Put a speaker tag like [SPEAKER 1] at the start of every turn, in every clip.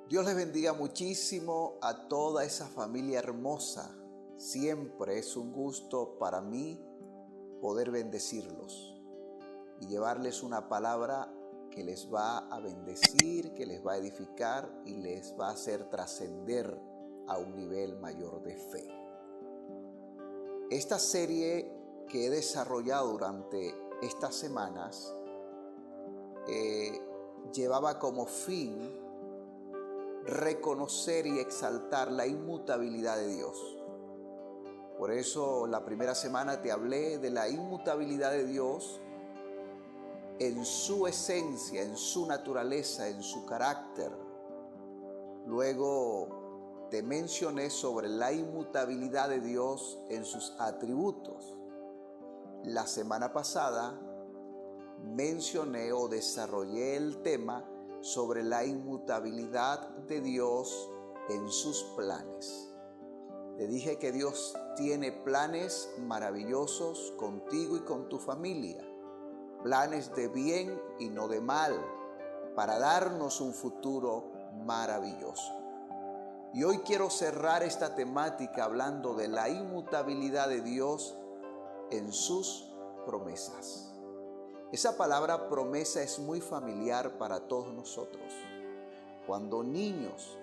[SPEAKER 1] Dios les bendiga muchísimo a toda esa familia hermosa. Siempre es un gusto para mí poder bendecirlos y llevarles una palabra que les va a bendecir, que les va a edificar y les va a hacer trascender a un nivel mayor de fe. Esta serie que he desarrollado durante estas semanas llevaba como fin reconocer y exaltar la inmutabilidad de Dios. Por eso la primera semana te hablé de la inmutabilidad de Dios en su esencia, en su naturaleza, en su carácter. Luego te mencioné sobre la inmutabilidad de Dios en sus atributos. La semana pasada mencioné o desarrollé el tema sobre la inmutabilidad de Dios en sus planes. Te dije que Dios tiene planes maravillosos contigo y con tu familia, planes de bien y no de mal, para darnos un futuro maravilloso. Y hoy quiero cerrar esta temática hablando de la inmutabilidad de Dios en sus promesas. Esa palabra promesa es muy familiar para todos nosotros. Cuando niños,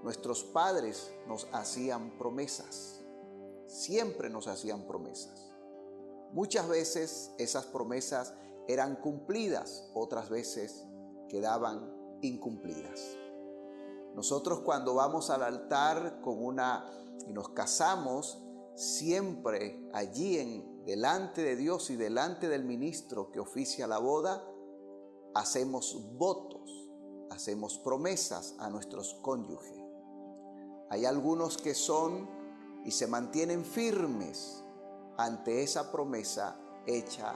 [SPEAKER 1] nuestros padres nos hacían promesas. Siempre nos hacían promesas. Muchas veces esas promesas eran cumplidas, otras veces quedaban incumplidas. Nosotros cuando vamos al altar y nos casamos, siempre allí delante de Dios y delante del ministro que oficia la boda, hacemos votos, hacemos promesas a nuestros cónyuges. Hay algunos que son y se mantienen firmes ante esa promesa hecha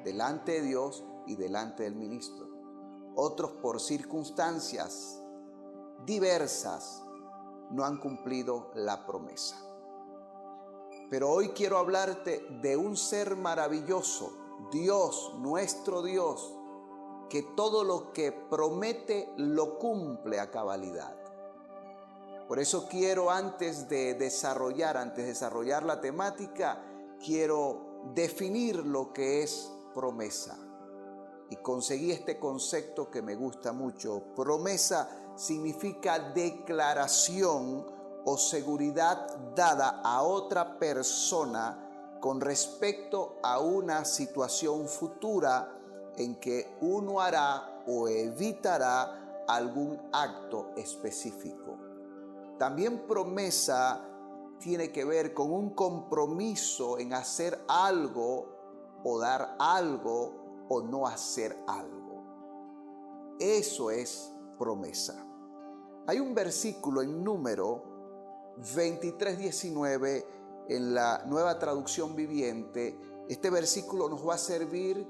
[SPEAKER 1] delante de Dios y delante del ministro. Otros por circunstancias diversas no han cumplido la promesa. Pero hoy quiero hablarte de un ser maravilloso, Dios, nuestro Dios, que todo lo que promete lo cumple a cabalidad. Por eso quiero antes de desarrollar la temática, quiero definir lo que es promesa. Y conseguí este concepto que me gusta mucho. Promesa significa declaración o seguridad dada a otra persona con respecto a una situación futura en que uno hará o evitará algún acto específico. También promesa tiene que ver con un compromiso en hacer algo o dar algo o no hacer algo. Eso es promesa. Hay un versículo en Número 23:19 en la Nueva Traducción Viviente. Este versículo nos va a servir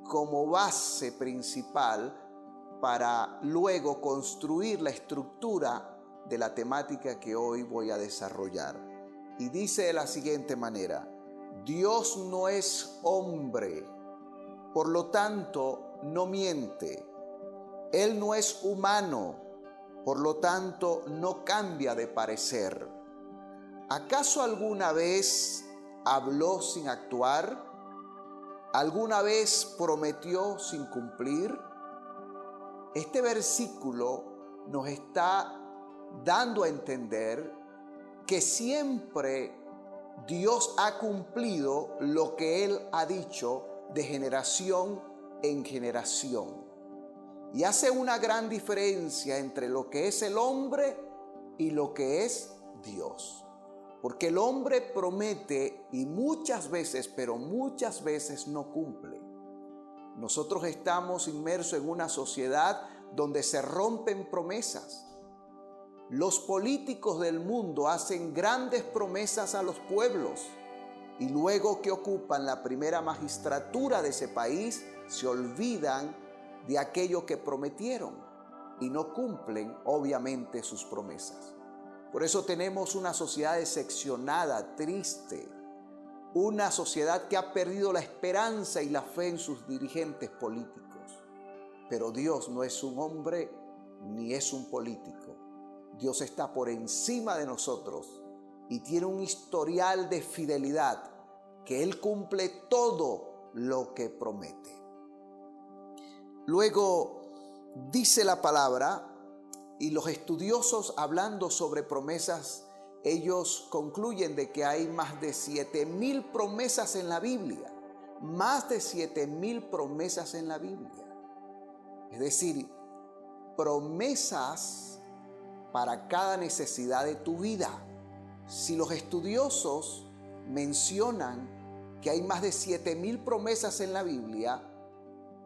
[SPEAKER 1] como base principal para luego construir la estructura de la temática que hoy voy a desarrollar. Y dice de la siguiente manera: Dios no es hombre, por lo tanto no miente. Él no es humano, por lo tanto no cambia de parecer. ¿Acaso alguna vez habló sin actuar? ¿Alguna vez prometió sin cumplir? Este versículo nos está dando a entender que siempre Dios ha cumplido lo que Él ha dicho de generación en generación. Y hace una gran diferencia entre lo que es el hombre y lo que es Dios. Porque el hombre promete y muchas veces, pero muchas veces no cumple. Nosotros estamos inmersos en una sociedad donde se rompen promesas. Los políticos del mundo hacen grandes promesas a los pueblos y luego que ocupan la primera magistratura de ese país, se olvidan de aquello que prometieron y no cumplen, obviamente, sus promesas. Por eso tenemos una sociedad decepcionada, triste, una sociedad que ha perdido la esperanza y la fe en sus dirigentes políticos. Pero Dios no es un hombre ni es un político. Dios está por encima de nosotros y tiene un historial de fidelidad que Él cumple todo lo que promete. Luego dice la palabra, y los estudiosos hablando sobre promesas, ellos concluyen de que hay más de 7,000 promesas en la Biblia. Más de 7,000 promesas en la Biblia. Es decir, promesas para cada necesidad de tu vida. Si los estudiosos mencionan que hay más de 7,000 promesas en la Biblia,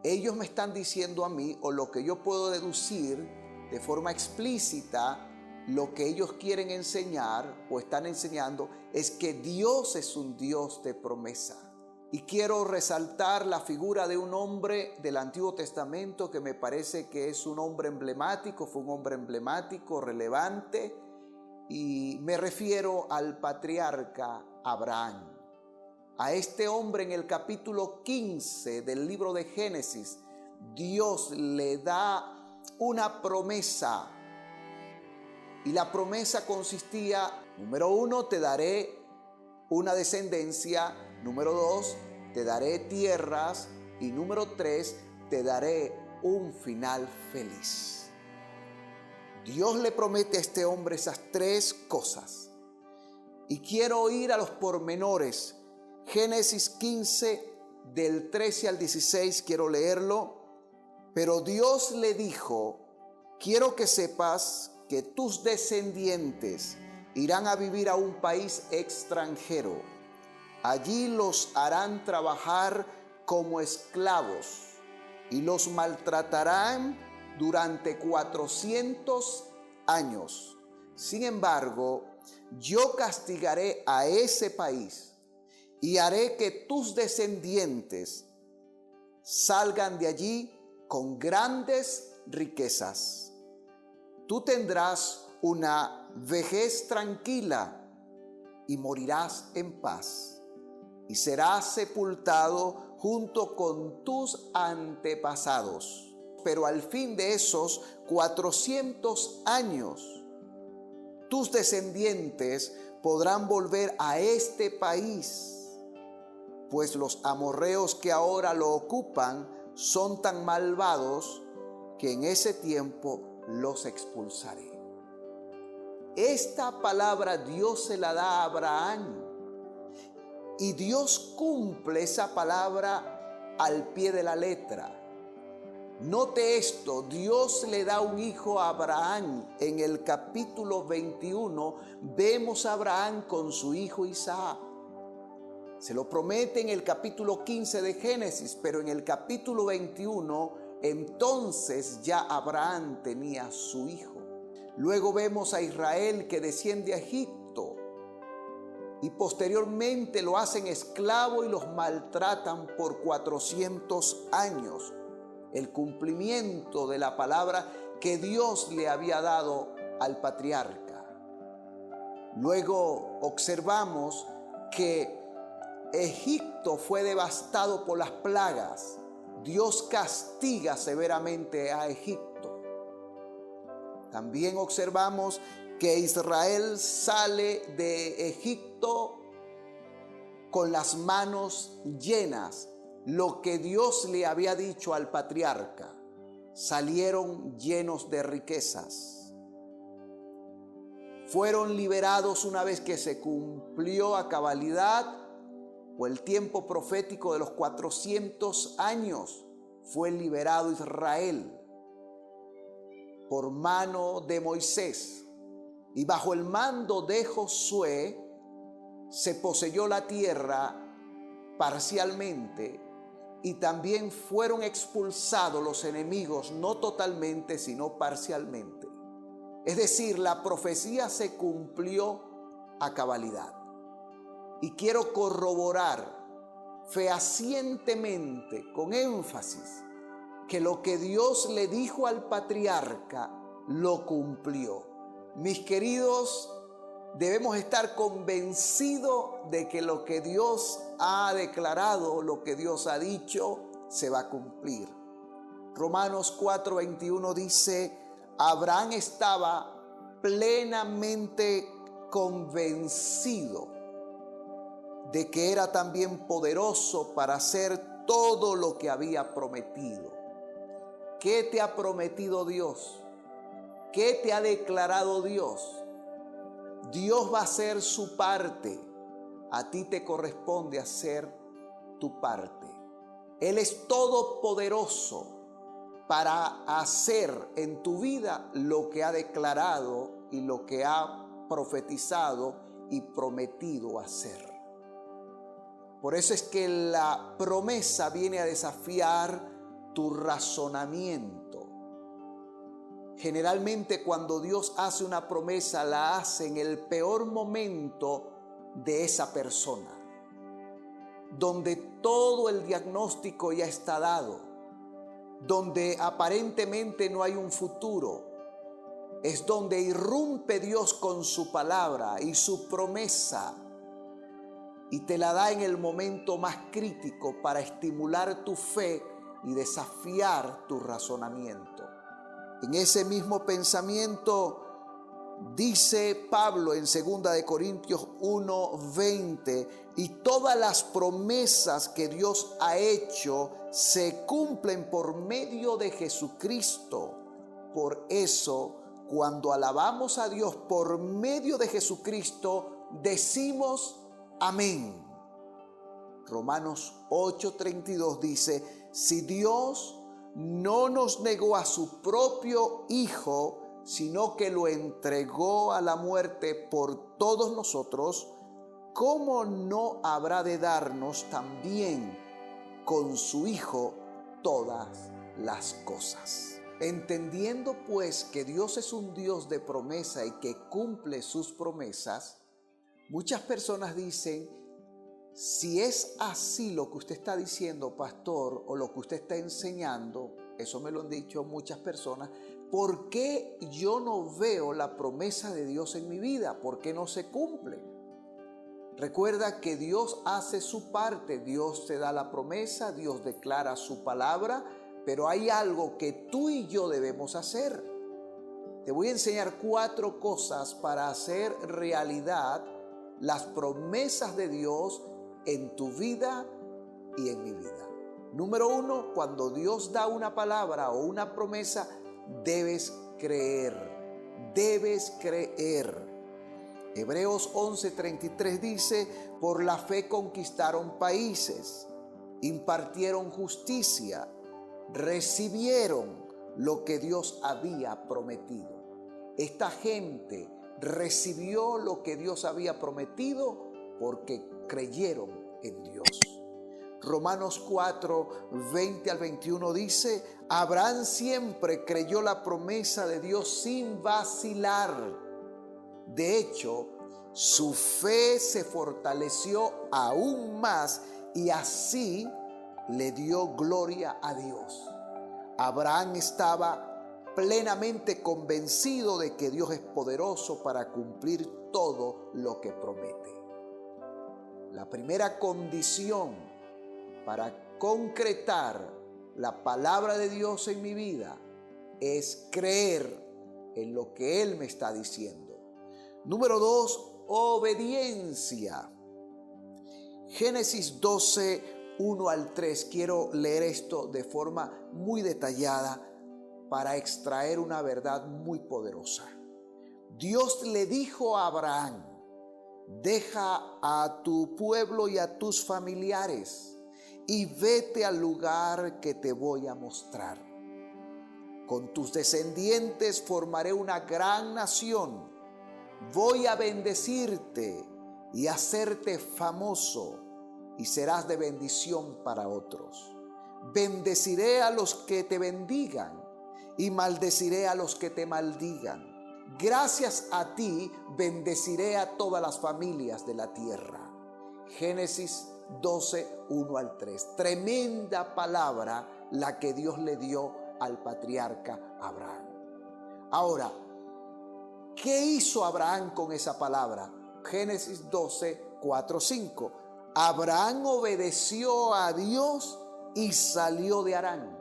[SPEAKER 1] ellos me están diciendo a mí, o lo que yo puedo deducir de forma explícita, lo que ellos quieren enseñar o están enseñando es que Dios es un Dios de promesa. Y quiero resaltar la figura de un hombre del Antiguo Testamento que me parece que es un hombre emblemático, fue un hombre emblemático, relevante, y me refiero al patriarca Abraham. A este hombre en el capítulo 15 del libro de Génesis, Dios le da una promesa. Y la promesa consistía, número 1, te daré una descendencia, número 2, te daré tierras, y número 3, te daré un final feliz. Dios le promete a este hombre esas 3 cosas. Y quiero ir a los pormenores. Génesis 15, del 13 al 16, quiero leerlo. Pero Dios le dijo, quiero que sepas que tus descendientes irán a vivir a un país extranjero. Allí los harán trabajar como esclavos y los maltratarán durante 400 años. Sin embargo, yo castigaré a ese país y haré que tus descendientes salgan de allí con grandes riquezas. Tú tendrás una vejez tranquila y morirás en paz, y serás sepultado junto con tus antepasados. Pero al fin de esos 400 años, tus descendientes podrán volver a este país, pues los amorreos que ahora lo ocupan son tan malvados que en ese tiempo los expulsaré. Esta palabra Dios se la da a Abraham, y Dios cumple esa palabra al pie de la letra. Note esto, Dios le da un hijo a Abraham. En el capítulo 21 vemos a Abraham con su hijo Isaac. Se lo promete en el capítulo 15 de Génesis, pero en el capítulo 21 entonces ya Abraham tenía su hijo. Luego vemos a Israel que desciende a Egipto y posteriormente lo hacen esclavo y los maltratan por 400 años. El cumplimiento de la palabra que Dios le había dado al patriarca. Luego observamos que Egipto fue devastado por las plagas. Dios castiga severamente a Egipto. También observamos que Israel sale de Egipto con las manos llenas. Lo que Dios le había dicho al patriarca, salieron llenos de riquezas. Fueron liberados una vez que se cumplió a cabalidad, o el tiempo profético de los 400 años, fue liberado Israel por mano de Moisés. Y bajo el mando de Josué se poseyó la tierra parcialmente, y también fueron expulsados los enemigos, no totalmente, sino parcialmente. Es decir, la profecía se cumplió a cabalidad. Y quiero corroborar fehacientemente, con énfasis, que lo que Dios le dijo al patriarca lo cumplió. Mis queridos, debemos estar convencidos de que lo que Dios ha declarado, lo que Dios ha dicho, se va a cumplir. Romanos 4:21 dice: Abraham estaba plenamente convencido de que era también poderoso para hacer todo lo que había prometido. ¿Qué te ha prometido Dios? ¿Qué te ha declarado Dios? Dios va a hacer su parte. A ti te corresponde hacer tu parte. Él es todopoderoso para hacer en tu vida lo que ha declarado y lo que ha profetizado y prometido hacer. Por eso es que la promesa viene a desafiar tu razonamiento. Generalmente cuando Dios hace una promesa, la hace en el peor momento de esa persona, donde todo el diagnóstico ya está dado, donde aparentemente no hay un futuro. Es donde irrumpe Dios con su palabra y su promesa y te la da en el momento más crítico para estimular tu fe y desafiar tu razonamiento. En ese mismo pensamiento dice Pablo en 2 de Corintios 1:20, y todas las promesas que Dios ha hecho se cumplen por medio de Jesucristo. Por eso, cuando alabamos a Dios por medio de Jesucristo, decimos amén. Romanos 8:32 dice, si Dios no nos negó a su propio Hijo, sino que lo entregó a la muerte por todos nosotros, ¿cómo no habrá de darnos también con su Hijo todas las cosas? Entendiendo pues que Dios es un Dios de promesa y que cumple sus promesas, muchas personas dicen, si es así lo que usted está diciendo, pastor, o lo que usted está enseñando, eso me lo han dicho muchas personas, ¿por qué yo no veo la promesa de Dios en mi vida? ¿Por qué no se cumple? Recuerda que Dios hace su parte, Dios te da la promesa, Dios declara su palabra, pero hay algo que tú y yo debemos hacer. Te voy a enseñar 4 cosas para hacer realidad las promesas de Dios en tu vida y en mi vida. Número 1, cuando Dios da una palabra o una promesa, debes creer. Debes creer. Hebreos 11:33 dice, por la fe conquistaron países, impartieron justicia, recibieron lo que Dios había prometido. Esta gente recibió lo que Dios había prometido porque creyeron en Dios. Romanos 4:20 al 21 dice, Abraham siempre creyó la promesa de Dios sin vacilar. De hecho, su fe se fortaleció aún más y así le dio gloria a Dios. Abraham estaba plenamente convencido de que Dios es poderoso para cumplir todo lo que promete. La primera condición para concretar la palabra de Dios en mi vida es creer en lo que Él me está diciendo. Número 2, obediencia. Génesis 12, 1 al 3. Quiero leer esto de forma muy detallada para extraer una verdad muy poderosa. Dios le dijo a Abraham, deja a tu pueblo y a tus familiares y vete al lugar que te voy a mostrar. Con tus descendientes formaré una gran nación. Voy a bendecirte y hacerte famoso y serás de bendición para otros. Bendeciré a los que te bendigan y maldeciré a los que te maldigan. Gracias a ti bendeciré a todas las familias de la tierra. Génesis 12, 1 al 3. Tremenda palabra la que Dios le dio al patriarca Abraham. Ahora, ¿qué hizo Abraham con esa palabra? Génesis 12, 4, 5. Abraham obedeció a Dios y salió de Harán.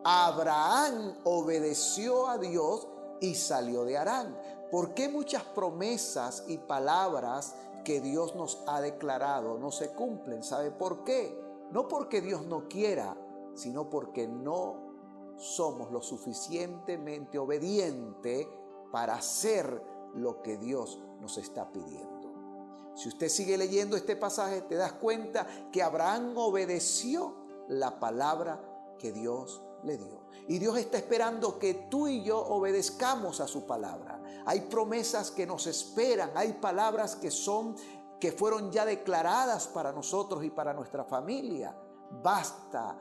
[SPEAKER 1] Abraham obedeció a Dios y salió de Harán. ¿Por qué muchas promesas y palabras que Dios nos ha declarado no se cumplen? ¿Sabe por qué? No porque Dios no quiera, sino porque no somos lo suficientemente obedientes para hacer lo que Dios nos está pidiendo. Si usted sigue leyendo este pasaje, te das cuenta que Abraham obedeció la palabra que Dios le dio. Y Dios está esperando que tú y yo obedezcamos a su palabra. Hay promesas que nos esperan, hay palabras que fueron ya declaradas para nosotros y para nuestra familia. Basta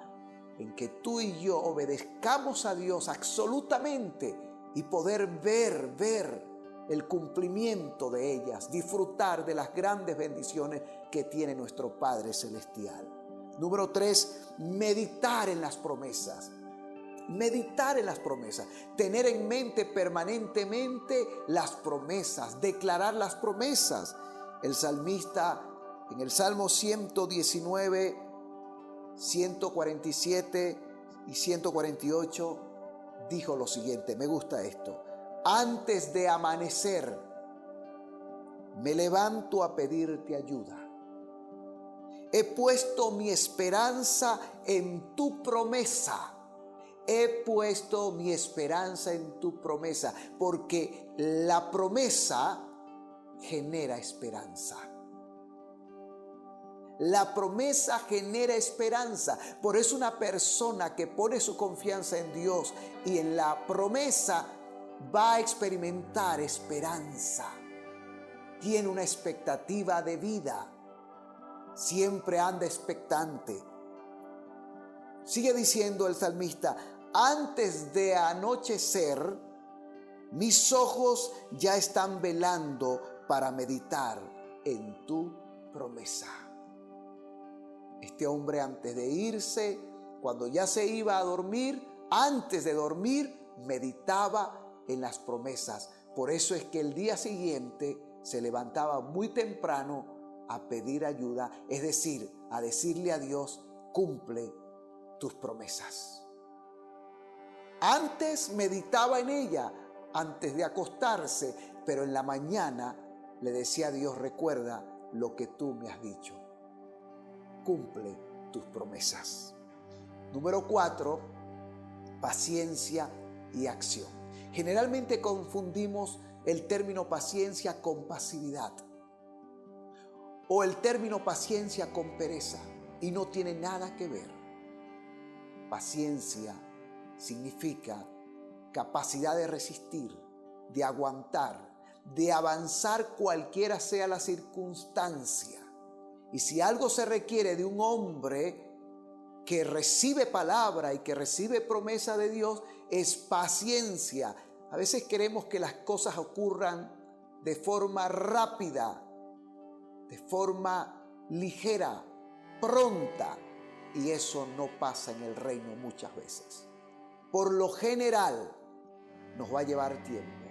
[SPEAKER 1] en que tú y yo obedezcamos a Dios absolutamente y poder ver el cumplimiento de ellas, disfrutar de las grandes bendiciones que tiene nuestro Padre Celestial. Número 3, meditar en las promesas. Meditar en las promesas, tener en mente permanentemente las promesas, declarar las promesas. El salmista en el Salmo 119, 147 y 148 dijo lo siguiente, me gusta esto: antes de amanecer me levanto a pedirte ayuda. He puesto mi esperanza en tu promesa. He puesto mi esperanza en tu promesa, porque la promesa genera esperanza. La promesa genera esperanza. Por eso una persona que pone su confianza en Dios y en la promesa va a experimentar esperanza. Tiene una expectativa de vida. Siempre anda expectante. Sigue diciendo el salmista: antes de anochecer, mis ojos ya están velando para meditar en tu promesa. Este hombre, antes de irse, cuando ya se iba a dormir, antes de dormir, meditaba en las promesas. Por eso es que el día siguiente se levantaba muy temprano a pedir ayuda, es decir, a decirle a Dios: cumple tus promesas. Antes meditaba en ella, antes de acostarse, pero en la mañana le decía a Dios: recuerda lo que tú me has dicho. Cumple tus promesas. Número 4, paciencia y acción. Generalmente confundimos el término paciencia con pasividad o el término paciencia con pereza, y no tiene nada que ver. Paciencia significa capacidad de resistir, de aguantar, de avanzar cualquiera sea la circunstancia. Y si algo se requiere de un hombre que recibe palabra y que recibe promesa de Dios, es paciencia. A veces queremos que las cosas ocurran de forma rápida, de forma ligera, pronta, y eso no pasa en el reino muchas veces. Por lo general, nos va a llevar tiempo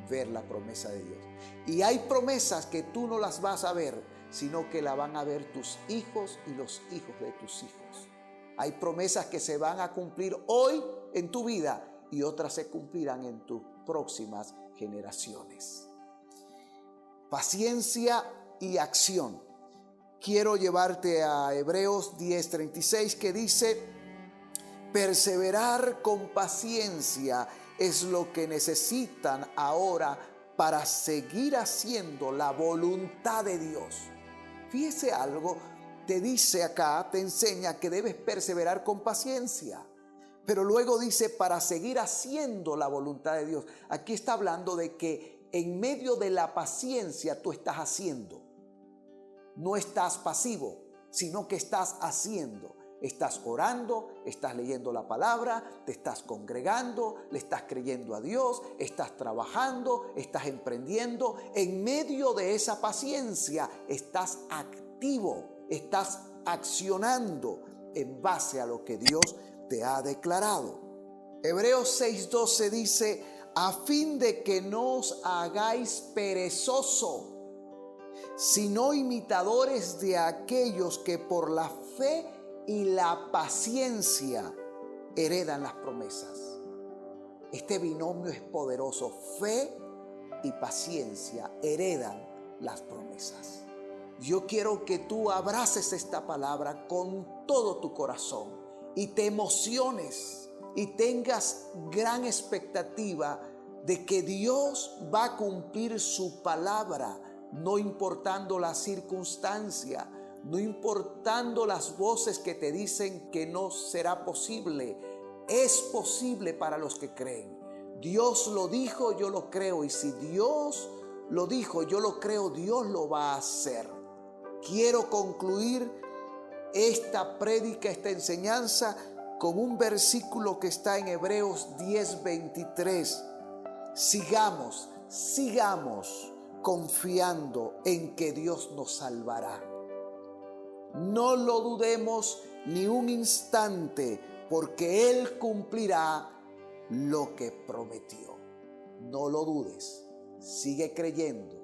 [SPEAKER 1] ver la promesa de Dios. Y hay promesas que tú no las vas a ver, sino que la van a ver tus hijos y los hijos de tus hijos. Hay promesas que se van a cumplir hoy en tu vida y otras se cumplirán en tus próximas generaciones. Paciencia y acción. Quiero llevarte a Hebreos 10:36, que dice: perseverar con paciencia es lo que necesitan ahora para seguir haciendo la voluntad de Dios. Fíjese algo, te dice acá, te enseña que debes perseverar con paciencia, pero luego dice para seguir haciendo la voluntad de Dios. Aquí está hablando de que en medio de la paciencia tú estás haciendo. No estás pasivo, sino que estás haciendo. Estás orando, estás leyendo la palabra, te estás congregando, le estás creyendo a Dios, estás trabajando, estás emprendiendo. En medio de esa paciencia estás activo, estás accionando en base a lo que Dios te ha declarado. Hebreos 6:12 dice: a fin de que no os hagáis perezosos, sino imitadores de aquellos que por la fe y la paciencia heredan las promesas. Este binomio es poderoso. Fe y paciencia heredan las promesas. Yo quiero que tú abraces esta palabra con todo tu corazón y te emociones y tengas gran expectativa de que Dios va a cumplir su palabra, no importando la circunstancia, no importando las voces que te dicen que no será posible. Es posible para los que creen. Dios lo dijo, yo lo creo, y si Dios lo dijo, yo lo creo, Dios lo va a hacer. Quiero concluir esta prédica, esta enseñanza, con un versículo que está en Hebreos 10:23. Sigamos confiando en que Dios nos salvará. No lo dudemos ni un instante, porque Él cumplirá lo que prometió. No lo dudes. Sigue creyendo,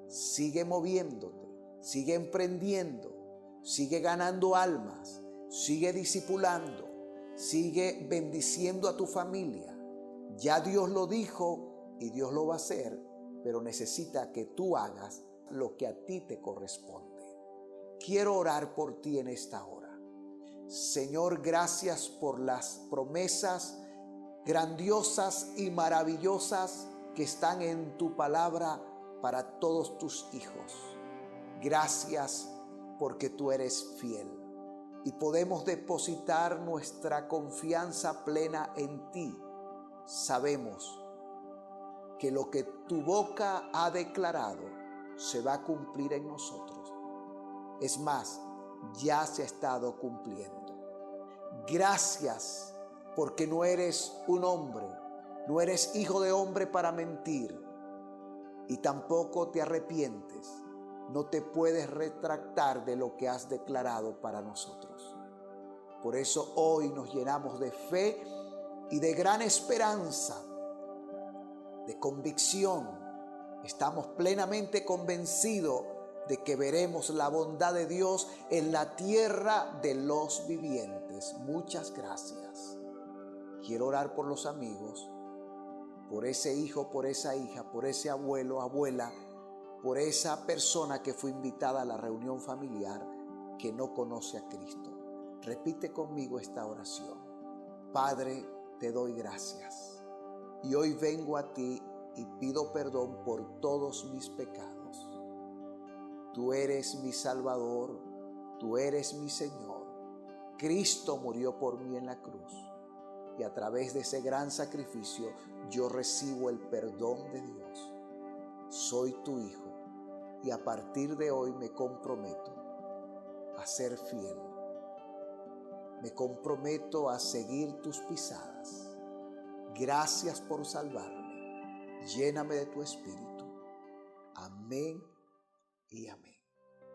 [SPEAKER 1] sigue moviéndote, sigue emprendiendo, sigue ganando almas, sigue discipulando, sigue bendiciendo a tu familia. Ya Dios lo dijo y Dios lo va a hacer, pero necesita que tú hagas lo que a ti te corresponde. Quiero orar por ti en esta hora. Señor, gracias por las promesas grandiosas y maravillosas que están en tu palabra para todos tus hijos. Gracias porque tú eres fiel y podemos depositar nuestra confianza plena en ti. Sabemos que lo que tu boca ha declarado se va a cumplir en nosotros. Es más, ya se ha estado cumpliendo. Gracias porque no eres un hombre, no eres hijo de hombre para mentir y tampoco te arrepientes. No te puedes retractar de lo que has declarado para nosotros. Por eso hoy nos llenamos de fe y de gran esperanza, de convicción. Estamos plenamente convencidos de que veremos la bondad de Dios en la tierra de los vivientes. Muchas gracias. Quiero orar por los amigos, por ese hijo, por esa hija, por ese abuelo, abuela, por esa persona que fue invitada a la reunión familiar que no conoce a Cristo. Repite conmigo esta oración. Padre, te doy gracias y hoy vengo a ti y pido perdón por todos mis pecados. Tú eres mi Salvador, tú eres mi Señor. Cristo murió por mí en la cruz y a través de ese gran sacrificio yo recibo el perdón de Dios. Soy tu hijo y a partir de hoy me comprometo a ser fiel. Me comprometo a seguir tus pisadas. Gracias por salvarme. Lléname de tu espíritu. Amén y amén.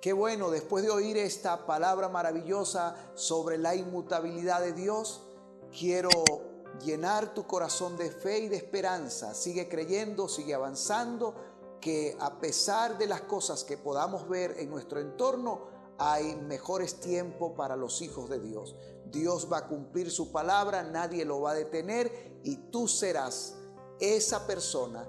[SPEAKER 1] Qué bueno, después de oír esta palabra maravillosa sobre la inmutabilidad de Dios, quiero llenar tu corazón de fe y de esperanza. Sigue creyendo, sigue avanzando, que a pesar de las cosas que podamos ver en nuestro entorno, hay mejores tiempos para los hijos de Dios. Dios va a cumplir su palabra, nadie lo va a detener y tú serás esa persona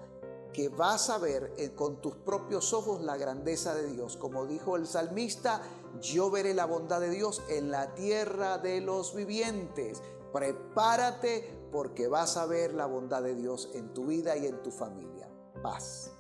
[SPEAKER 1] que vas a ver con tus propios ojos la grandeza de Dios. Como dijo el salmista, yo veré la bondad de Dios en la tierra de los vivientes. Prepárate porque vas a ver la bondad de Dios en tu vida y en tu familia. Paz.